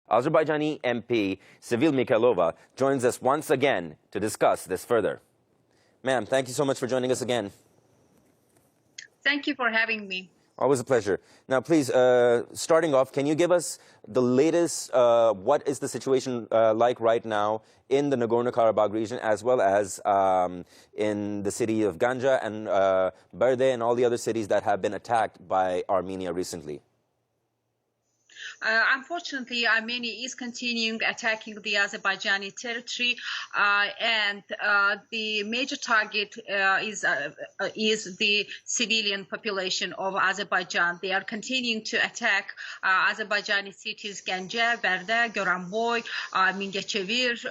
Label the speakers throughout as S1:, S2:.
S1: Azerbaijani MP Sevil Mİkayılova joins us once again to discuss this further. Ma'am, thank you so much for joining us again.
S2: Thank you for having me.
S1: Always a pleasure. Now, please, starting off, can you give us the latest, what is the situation like right now in the Nagorno-Karabakh region, as well as in the city of Ganja and Berde and all the other cities that have been attacked by Armenia recently?
S2: Unfortunately, Armenia is continuing attacking the Azerbaijani territory, and the major target is the civilian population of Azerbaijan. They are continuing to attack Azerbaijani cities Ganja, Berde, Goranboy, Mingechevir,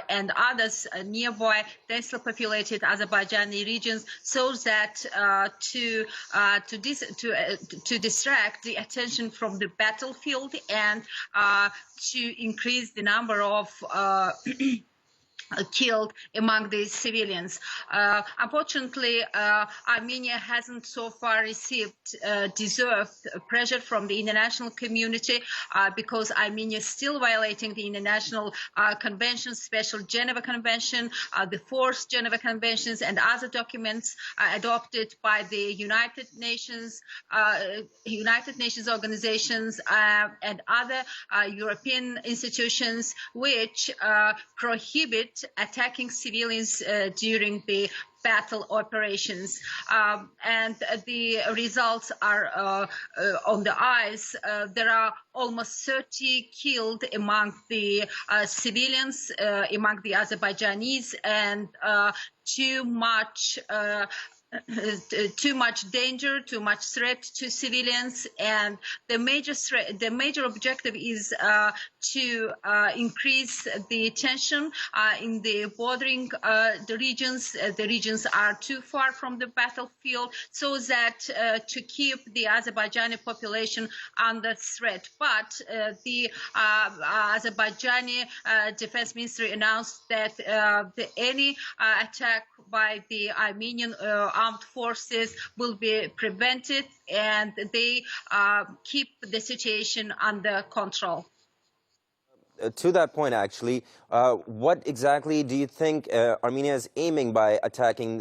S2: and others nearby densely populated Azerbaijani regions, so that to distract the attention from the battlefield and to increase the number of killed among the civilians. Unfortunately, Armenia hasn't so far received deserved pressure from the international community because Armenia is still violating the international conventions, special Geneva Convention, the fourth Geneva Conventions, and other documents adopted by the United Nations organizations and other European institutions, which prohibit attacking civilians during the battle operations, and the results are on the eyes. There are almost 30 killed among the civilians, among the Azerbaijanis, and too much danger, too much threat to civilians, and the major objective is to increase the tension in the bordering the regions. The regions are too far from the battlefield, so that to keep the Azerbaijani population under threat. But the Azerbaijani Defense Ministry announced that any attack by the Armenian armed forces will be prevented, and they keep the situation under control.
S1: To that point, actually, what exactly do you think Armenia is aiming by attacking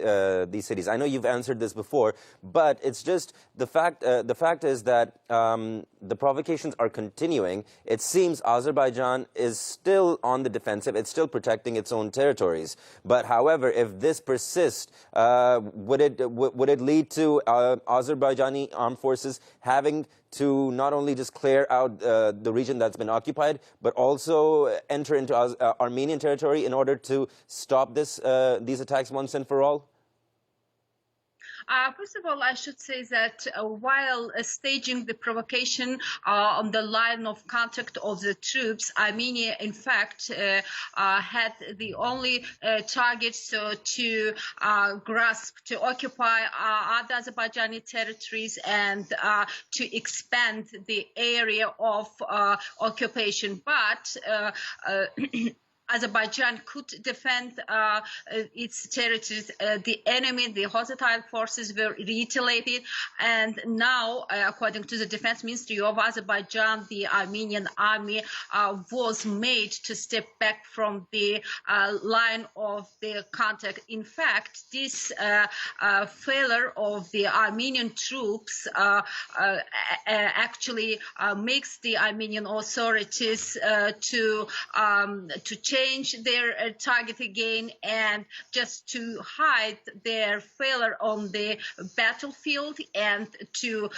S1: these cities? I know you've answered this before, but it's just the fact is that the provocations are continuing. It seems Azerbaijan is still on the defensive. It's still protecting its own territories. But however, if this persists, would it lead to Azerbaijani armed forces having to not only just clear out the region that's been occupied, but also enter into Armenian territory in order to stop these attacks once and for all?
S2: First of all, I should say that while staging the provocation on the line of contact of the troops, Armenia, in fact, had the only target to occupy other Azerbaijani territories and to expand the area of occupation. But Azerbaijan could defend its territories. The enemy, the hostile forces, were retaliated, and now, according to the Defense Ministry of Azerbaijan, the Armenian army was made to step back from the line of the contact. In fact, this failure of the Armenian troops actually makes the Armenian authorities to change their target again, and just to hide their failure on the battlefield, and to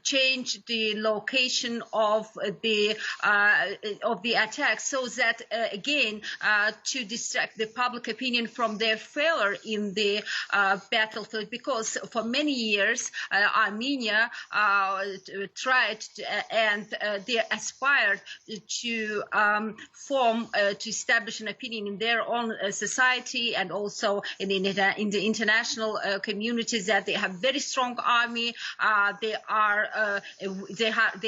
S2: change the location of the attack, so that again to distract the public opinion from their failure in the battlefield. Because for many years Armenia tried and they aspired to establish establish an opinion in their own society and also in the international communities that they have very strong army. They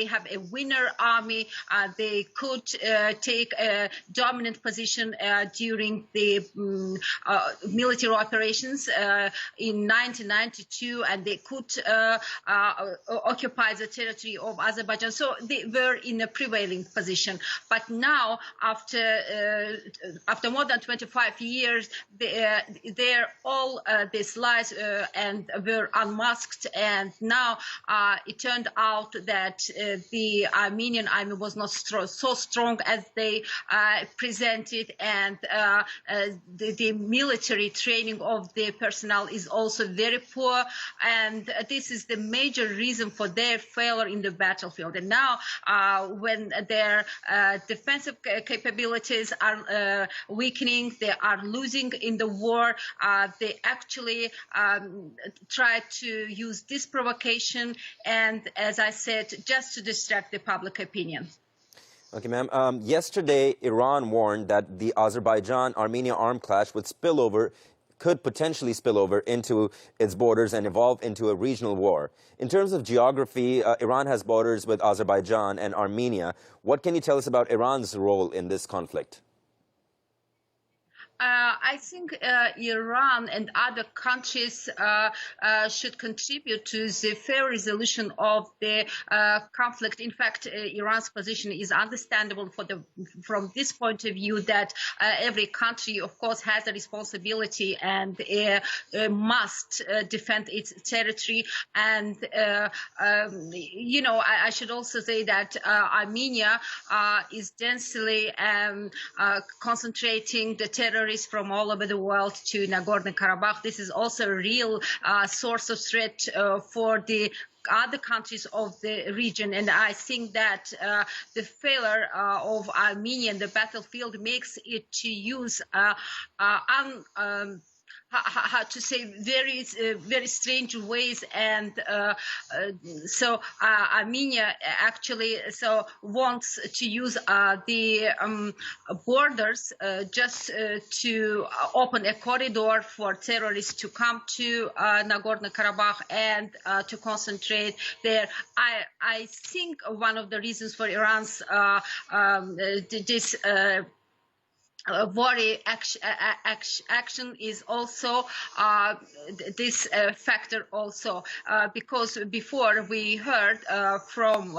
S2: have a winner army. They could take a dominant position during the military operations in 1992, and they could occupy the territory of Azerbaijan. So they were in a prevailing position. But now, after more than 25 years, all these lies and were unmasked, and now it turned out that the Armenian army was not so strong as they presented, and the military training of the personnel is also very poor, and this is the major reason for their failure in the battlefield. And now, when their defensive capabilities are weakening, they are losing in the war, they actually try to use this provocation and, as I said, just to distract the public opinion.
S1: Okay, ma'am. Yesterday, Iran warned that the Azerbaijan-Armenia armed clash could potentially spill over into its borders and evolve into a regional war. In terms of geography, Iran has borders with Azerbaijan and Armenia. What can you tell us about Iran's role in this conflict?
S2: I think Iran and other countries should contribute to the fair resolution of the conflict. In fact, Iran's position is understandable from this point of view, that every country, of course, has a responsibility and must defend its territory. And, I should also say that Armenia is densely concentrating the terrorists from all over the world to NagornoKarabakh. This is also a real source of threat for the other countries of the region, and I think that the failure of Armenia in the battlefield makes it to use how to say, very strange ways, and so Armenia actually wants to use the borders just to open a corridor for terrorists to come to Nagorno-Karabakh and to concentrate there. I think one of the reasons for Iran's this worry action is also this factor also, because before we heard from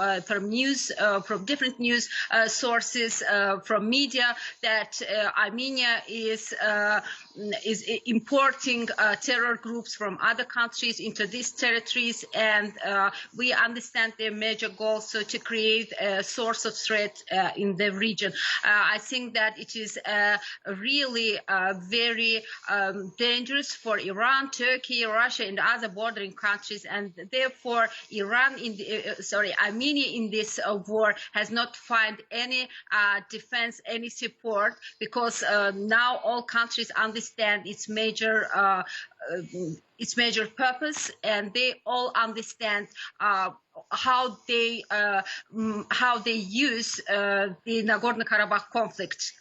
S2: different news sources, from media, that Armenia is importing terror groups from other countries into these territories, and we understand their major goal, so to create a source of threat in the region. I think that it is really very dangerous for Iran, Turkey, Russia, and other bordering countries, and therefore Armenia in this war has not found any defense, any support, because now all countries understand its major purpose, and they all understand how they use the Nagorno-Karabakh conflict.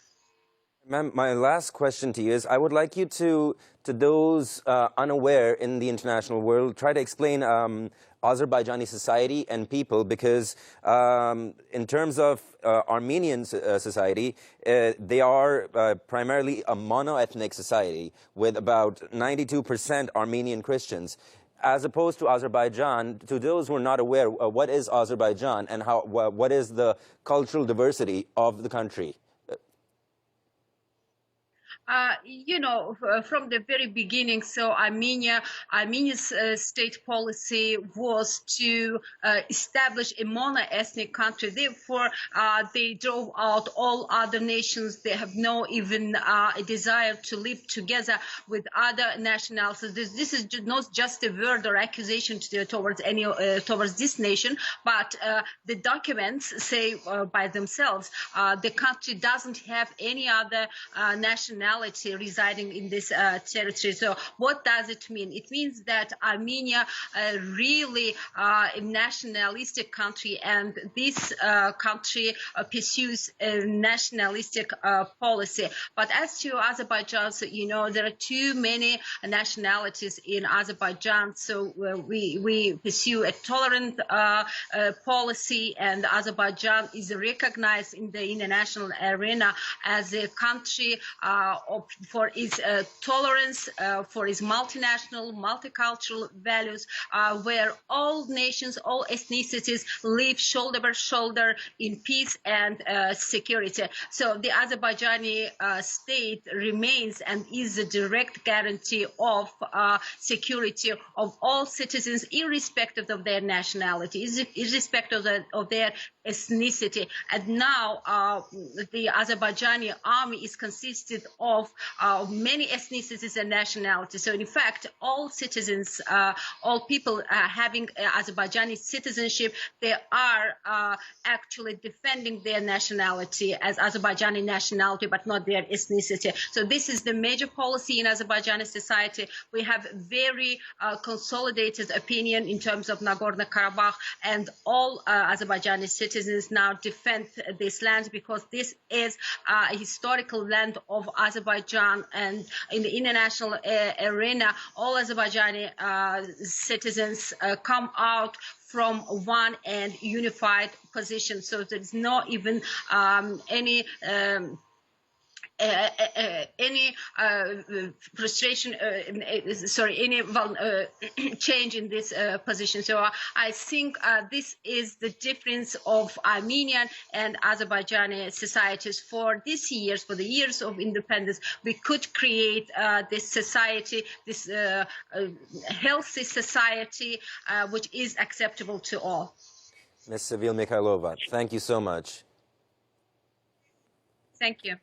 S1: Ma'am, my last question to you is, I would like you to those unaware in the international world, try to explain Azerbaijani society and people, because in terms of Armenian society, they are primarily a mono-ethnic society with about 92% Armenian Christians. As opposed to Azerbaijan, to those who are not aware, what is Azerbaijan and what is the cultural diversity of the country? From the very beginning, so Armenia's state policy was to establish a mono-ethnic country. Therefore, they drove out all other nations. They have no even a desire to live together with other nationalities. This is not just a word or accusation towards this nation, but the documents say by themselves the country doesn't have any other nationality
S2: nationality residing in this territory. So what does it mean? It means that Armenia really a nationalistic country, and this country pursues a nationalistic policy. But as to Azerbaijan, so, you know, there are too many nationalities in Azerbaijan, so we pursue a tolerant policy, and Azerbaijan is recognized in the international arena as a country for its tolerance, for its multinational, multicultural values, where all nations, all ethnicities live shoulder by shoulder in peace and security. So the Azerbaijani state remains and is a direct guarantee of security of all citizens, irrespective of their nationality, irrespective of their ethnicity. And now the Azerbaijani army is consisted of many ethnicities and nationalities. So in fact, all citizens, all people having Azerbaijani citizenship, they are actually defending their nationality as Azerbaijani nationality, but not their ethnicity. So this is the major policy in Azerbaijani society. We have very consolidated opinion in terms of Nagorno-Karabakh, and all Azerbaijani citizens now defend this land because this is a historical land of Azerbaijan, and in the international arena, all Azerbaijani citizens come out from one and unified position. So there's not even any frustration, any change in this position. So I think this is the difference of Armenian and Azerbaijani societies. For these years, for the years of independence, we could create this society, this healthy society, which is acceptable to all.
S1: Ms. Sevil Mİkayılova, thank you so much.
S2: Thank you.